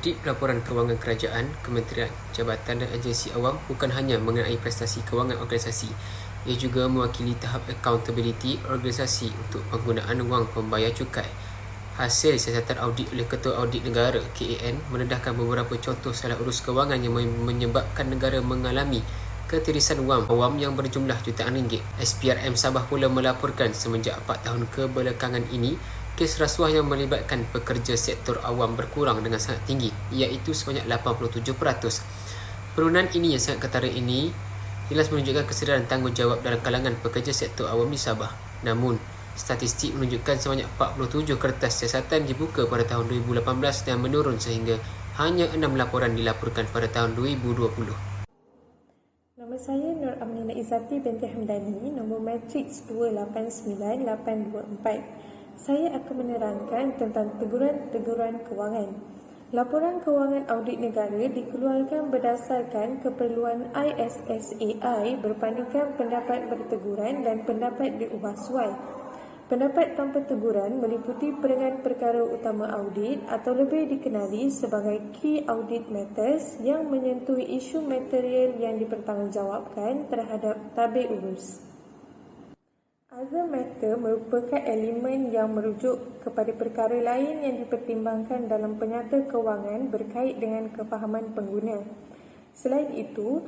Audit laporan kewangan kerajaan, kementerian, jabatan dan agensi awam bukan hanya mengenai prestasi kewangan organisasi. Ia juga mewakili tahap accountability organisasi untuk penggunaan wang pembayar cukai. Hasil siasatan audit oleh Ketua Audit Negara KAN mendedahkan beberapa contoh salah urus kewangan yang menyebabkan negara mengalami ketirisan wang awam yang berjumlah jutaan ringgit. SPRM Sabah pula melaporkan semenjak 4 tahun kebelakangan ini, kes rasuah yang melibatkan pekerja sektor awam berkurang dengan sangat tinggi, iaitu sebanyak 87%. Penurunan ini yang sangat ketara ini jelas menunjukkan kesedaran tanggungjawab dalam kalangan pekerja sektor awam di Sabah. Namun, statistik menunjukkan sebanyak 47 kertas siasatan dibuka pada tahun 2018 dan menurun sehingga hanya 6 laporan dilaporkan pada tahun 2020. Nama saya Nur Aminah Izzati binti Hamdani, nombor matriks 289824. Saya akan menerangkan tentang teguran-teguran kewangan. Laporan kewangan audit negara dikeluarkan berdasarkan keperluan ISSAI berpandukan pendapat berteguran dan pendapat diubah suai. Pendapat tanpa teguran meliputi peringatan perkara utama audit atau lebih dikenali sebagai Key Audit Matters yang menyentuh isu material yang dipertanggungjawabkan terhadap tabir urus. Other matter merupakan elemen yang merujuk kepada perkara lain yang dipertimbangkan dalam penyata kewangan berkait dengan kefahaman pengguna. Selain itu,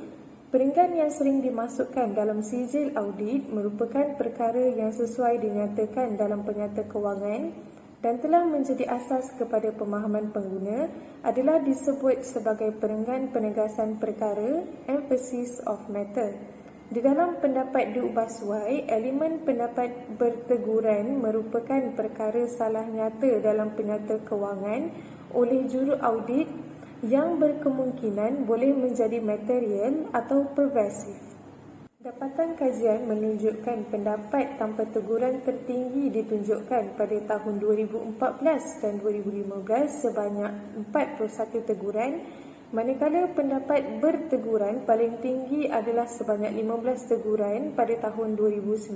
peringkat yang sering dimasukkan dalam sijil audit merupakan perkara yang sesuai dinyatakan dalam penyata kewangan dan telah menjadi asas kepada pemahaman pengguna adalah disebut sebagai peringkat penegasan perkara, emphasis of matter. Di dalam pendapat diubah suai, elemen pendapat berteguran merupakan perkara salah nyata dalam penyata kewangan oleh juru audit yang berkemungkinan boleh menjadi material atau pervasif. Dapatan kajian menunjukkan pendapat tanpa teguran tertinggi ditunjukkan pada tahun 2014 dan 2015 sebanyak 41 teguran, manakala pendapat berteguran paling tinggi adalah sebanyak 15 teguran pada tahun 2019.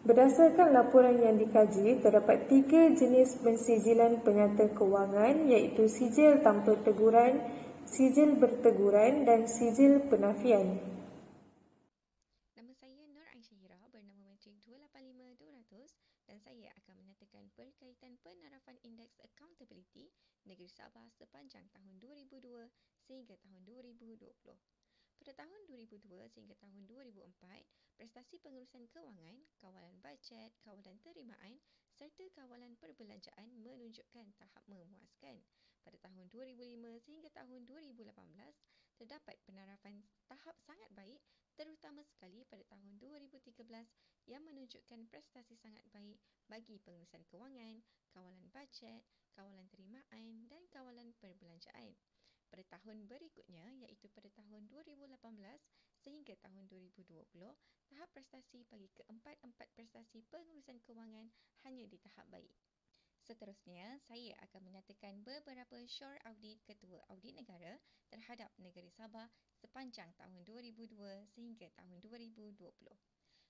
Berdasarkan laporan yang dikaji, terdapat 3 jenis pensijilan penyata kewangan iaitu sijil tanpa teguran, sijil berteguran dan sijil penafian. Nama saya Nur Aisyahira bernama matrik 285200 dan saya akan menyatakan berkaitan penerapan Indeks Accountability Negeri Sabah sepanjang tahun 2002 sehingga tahun 2020. Pada tahun 2002 sehingga tahun 2004, prestasi pengurusan kewangan, kawalan bajet, kawalan terimaan serta kawalan perbelanjaan menunjukkan tahap memuaskan. Pada tahun 2005 sehingga tahun 2018, terdapat penerapan tahap sangat baik terutama sekali pada tahun 2013 yang menunjukkan prestasi sangat baik bagi pengurusan kewangan, kawalan bajet, kawalan terimaan dan kawalan perbelanjaan. Pada tahun berikutnya iaitu pada tahun 2018 sehingga tahun 2020, tahap prestasi bagi keempat-empat prestasi pengurusan kewangan hanya di tahap baik. Seterusnya, saya akan menyatakan beberapa syur audit Ketua Audit Negara terhadap negeri Sabah sepanjang tahun 2002 sehingga tahun 2020.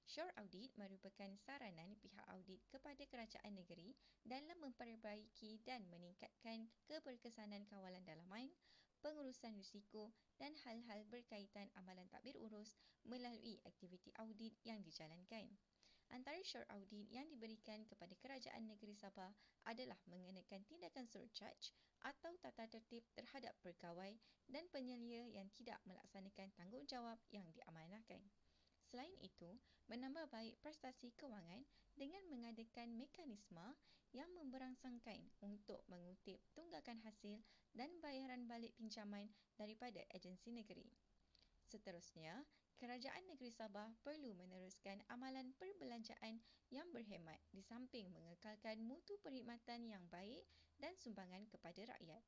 Syur audit merupakan saranan pihak audit kepada kerajaan negeri dalam memperbaiki dan meningkatkan keberkesanan kawalan dalaman, pengurusan risiko dan hal-hal berkaitan amalan tadbir urus melalui aktiviti audit yang dijalankan. Antara syur audit yang diberikan kepada kerajaan negeri Sabah adalah mengenakan tindakan surcharge atau tata tertib terhadap pegawai dan penyelia yang tidak melaksanakan tanggungjawab yang diamanahkan. Selain itu, menambah baik prestasi kewangan dengan mengadakan mekanisme yang memberangsangkan untuk mengutip tunggakan hasil dan bayaran balik pinjaman daripada agensi negeri. Seterusnya, kerajaan negeri Sabah perlu meneruskan amalan perbelanjaan yang berhemat di samping mengekalkan mutu perkhidmatan yang baik dan sumbangan kepada rakyat.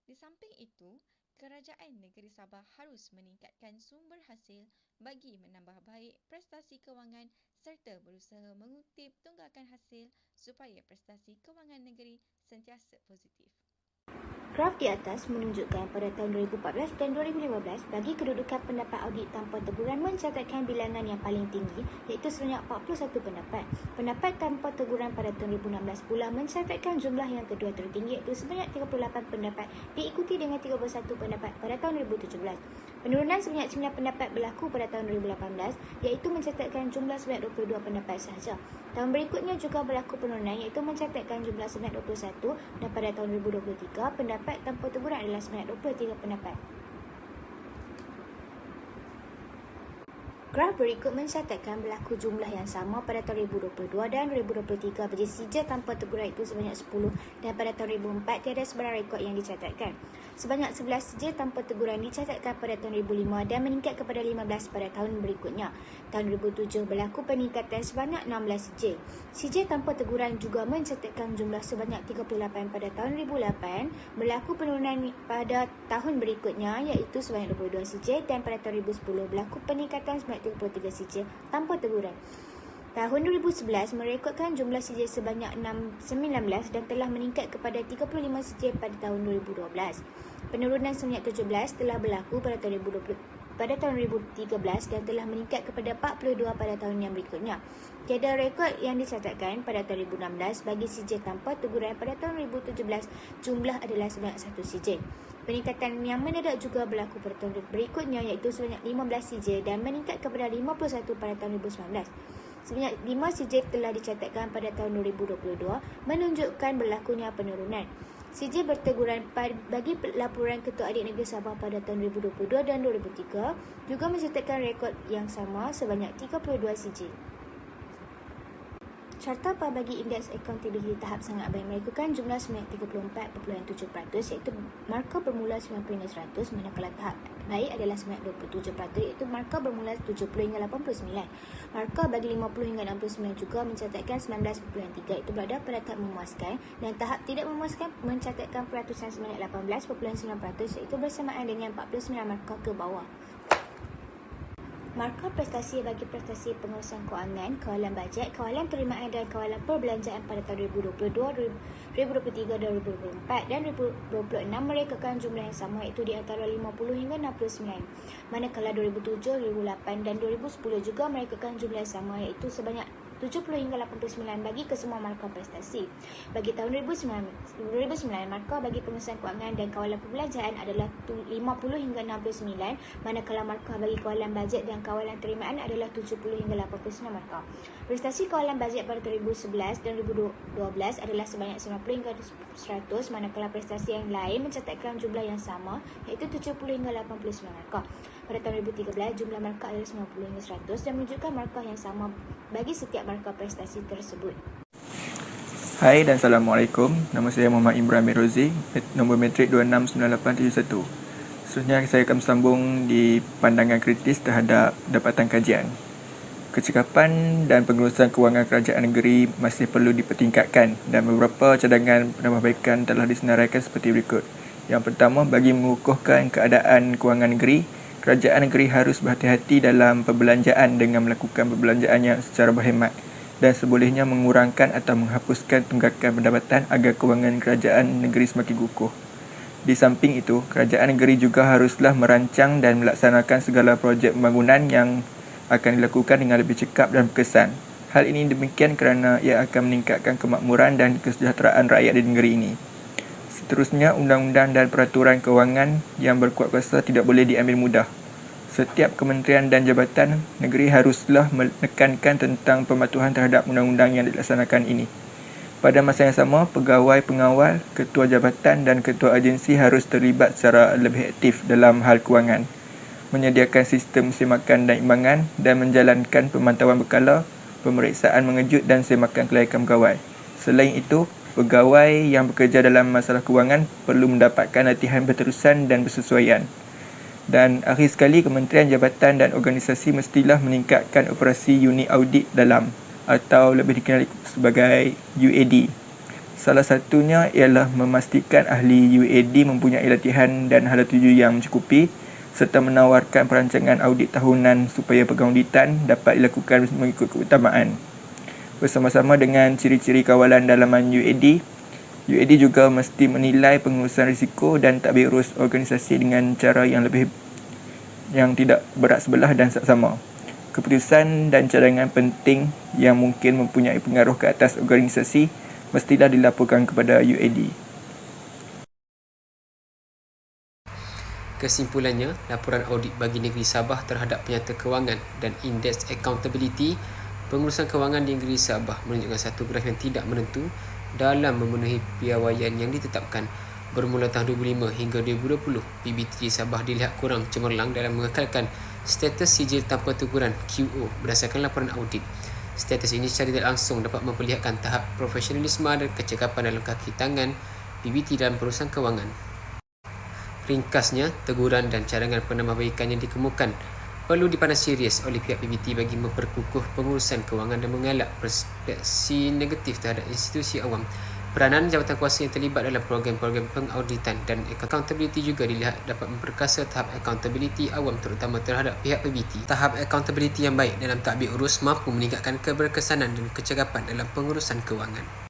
Di samping itu, kerajaan negeri Sabah harus meningkatkan sumber hasil bagi menambah baik prestasi kewangan serta berusaha mengutip tunggakan hasil supaya prestasi kewangan negeri sentiasa positif. Graf di atas menunjukkan pada tahun 2014 dan 2015 bagi kedudukan pendapat audit tanpa teguran mencatatkan bilangan yang paling tinggi iaitu sebanyak 41 pendapat. Pendapat tanpa teguran pada tahun 2016 pula mencatatkan jumlah yang kedua tertinggi iaitu sebanyak 38 pendapat diikuti dengan 31 pendapat pada tahun 2017. Penurunan sebanyak 9 pendapat berlaku pada tahun 2018 iaitu mencatatkan jumlah sebanyak 22 pendapat sahaja. Tahun berikutnya juga berlaku penurunan iaitu mencatatkan jumlah sebanyak 21 dan pada tahun 2023 pendapat tanpa teguran adalah sebanyak 23 pendapat. Graf berikut mencatatkan berlaku jumlah yang sama pada tahun 2022 dan 2023 bagi CJ tanpa teguran itu sebanyak 10 dan pada tahun 2004 tiada sebarang rekod yang dicatatkan. Sebanyak 11 CJ tanpa teguran dicatatkan pada tahun 2005 dan meningkat kepada 15 pada tahun berikutnya. Tahun 2007 berlaku peningkatan sebanyak 16 CJ. CJ tanpa teguran juga mencatatkan jumlah sebanyak 38 pada tahun 2008, berlaku penurunan pada tahun berikutnya iaitu sebanyak 22 CJ dan pada tahun 2010 berlaku peningkatan sebanyak 33 CJ tanpa teguran. Tahun 2011 merekodkan jumlah CJ sebanyak 19 dan telah meningkat kepada 35 CJ pada tahun 2012. Penurunan sebanyak 17 telah berlaku pada tahun 2013 dan telah meningkat kepada 42 pada tahun yang berikutnya. Tiada rekod yang dicatatkan pada tahun 2016 bagi CJ tanpa teguran. Pada tahun 2017 jumlah adalah sebanyak 1 CJ. Peningkatan yang mendadak juga berlaku pada tahun berikutnya iaitu sebanyak 15 CJ dan meningkat kepada 51 pada tahun 2019. Sebanyak 5 CJ telah dicatatkan pada tahun 2022 menunjukkan berlakunya penurunan. CJ berteguran bagi laporan Ketua Audit Negeri Sabah pada tahun 2022 dan 2003 juga mencatatkan rekod yang sama sebanyak 32 CJ. Carta bagi indeks accountability tahap sangat baik melakukan jumlah sebanyak 34.7% iaitu markah bermula 90 hingga 100, manakala tahap baik adalah sebanyak 27% iaitu markah bermula 70 hingga 89. Markah bagi 50 hingga 69 juga mencatatkan 19.3 iaitu berada pada tahap memuaskan, dan tahap tidak memuaskan mencatatkan peratusan sebanyak 18.9% iaitu bersamaan dengan 49 markah ke bawah. Markah prestasi bagi prestasi pengurusan kewangan, kawalan bajet, kawalan penerimaan dan kawalan perbelanjaan pada tahun 2022, 2023 dan 2024 dan 2026 merekodkan jumlah yang sama iaitu di antara 50 hingga 69. Manakala 2007, 2008 dan 2010 juga merekodkan jumlah yang sama iaitu sebanyak 70 hingga 89 bagi kesemua markah prestasi. Bagi tahun 2009 markah bagi pengurusan kewangan dan kawalan perbelanjaan adalah 50 hingga 69, manakala markah bagi kawalan bajet dan kawalan penerimaan adalah 70 hingga 89 markah. Prestasi kawalan bajet pada 2011 dan 2012 adalah sebanyak 90 hingga 100, manakala prestasi yang lain mencatatkan jumlah yang sama iaitu 70 hingga 89 markah. Pada tahun 2013 jumlah markah adalah 90 hingga 100 dan menunjukkan markah yang sama bagi setiap markah prestasi tersebut. Hai dan Assalamualaikum. Nama saya Muhammad Imran bin Rozi, nombor metrik 269871. Seterusnya saya akan sambung di pandangan kritis terhadap dapatan kajian. Kecekapan dan pengurusan kewangan kerajaan negeri masih perlu dipertingkatkan dan beberapa cadangan penambahbaikan telah disenaraikan seperti berikut. Yang pertama, bagi mengukuhkan keadaan kewangan negeri, kerajaan negeri harus berhati-hati dalam perbelanjaan dengan melakukan perbelanjaannya secara berhemat dan sebolehnya mengurangkan atau menghapuskan tunggakan pendapatan agar kewangan kerajaan negeri semakin kukuh. Di samping itu, kerajaan negeri juga haruslah merancang dan melaksanakan segala projek pembangunan yang akan dilakukan dengan lebih cekap dan berkesan. Hal ini demikian kerana ia akan meningkatkan kemakmuran dan kesejahteraan rakyat di negeri ini. Seterusnya, undang-undang dan peraturan kewangan yang berkuat kuasa tidak boleh diambil mudah. Setiap kementerian dan jabatan negeri haruslah menekankan tentang pematuhan terhadap undang-undang yang dilaksanakan ini. Pada masa yang sama, pegawai pengawal, ketua jabatan dan ketua agensi harus terlibat secara lebih aktif dalam hal kewangan, menyediakan sistem semakan dan imbangan dan menjalankan pemantauan berkala, pemeriksaan mengejut dan semakan kelayakan pegawai. Selain itu, pegawai yang bekerja dalam masalah kewangan perlu mendapatkan latihan berterusan dan bersesuaian. Dan akhir sekali, kementerian, jabatan dan organisasi mestilah meningkatkan operasi unit audit dalam atau lebih dikenali sebagai UAD. Salah satunya ialah memastikan ahli UAD mempunyai latihan dan hala tuju yang mencukupi serta menawarkan perancangan audit tahunan supaya pengauditan dapat dilakukan mengikut keutamaan. Bersama-sama dengan ciri-ciri kawalan dalaman UAD, UAD juga mesti menilai pengurusan risiko dan tadbir urus organisasi dengan cara yang tidak berat sebelah dan saksama. Keputusan dan cadangan penting yang mungkin mempunyai pengaruh ke atas organisasi mestilah dilaporkan kepada UAD. Kesimpulannya, laporan audit bagi negeri Sabah terhadap penyata kewangan dan indeks accountability pengurusan kewangan di negeri Sabah menunjukkan satu graf yang tidak menentu dalam memenuhi piawaian yang ditetapkan. Bermula tahun 2005 hingga 2020, PBT Sabah dilihat kurang cemerlang dalam mengekalkan status sijil tanpa teguran QO berdasarkan laporan audit. Status ini secara tidak langsung dapat memperlihatkan tahap profesionalisme dan kecekapan dalam kaki tangan PBT dalam pengurusan kewangan. Ringkasnya, teguran dan cadangan penambahbaikan yang dikemukakan perlu dipandang serius oleh pihak PBT bagi memperkukuh pengurusan kewangan dan mengelak perspeksi negatif terhadap institusi awam. Peranan jabatan kuasa yang terlibat dalam program-program pengauditan dan accountability juga dilihat dapat memperkasa tahap accountability awam terutama terhadap pihak PBT. Tahap accountability yang baik dalam tadbir urus mampu meningkatkan keberkesanan dan kecekapan dalam pengurusan kewangan.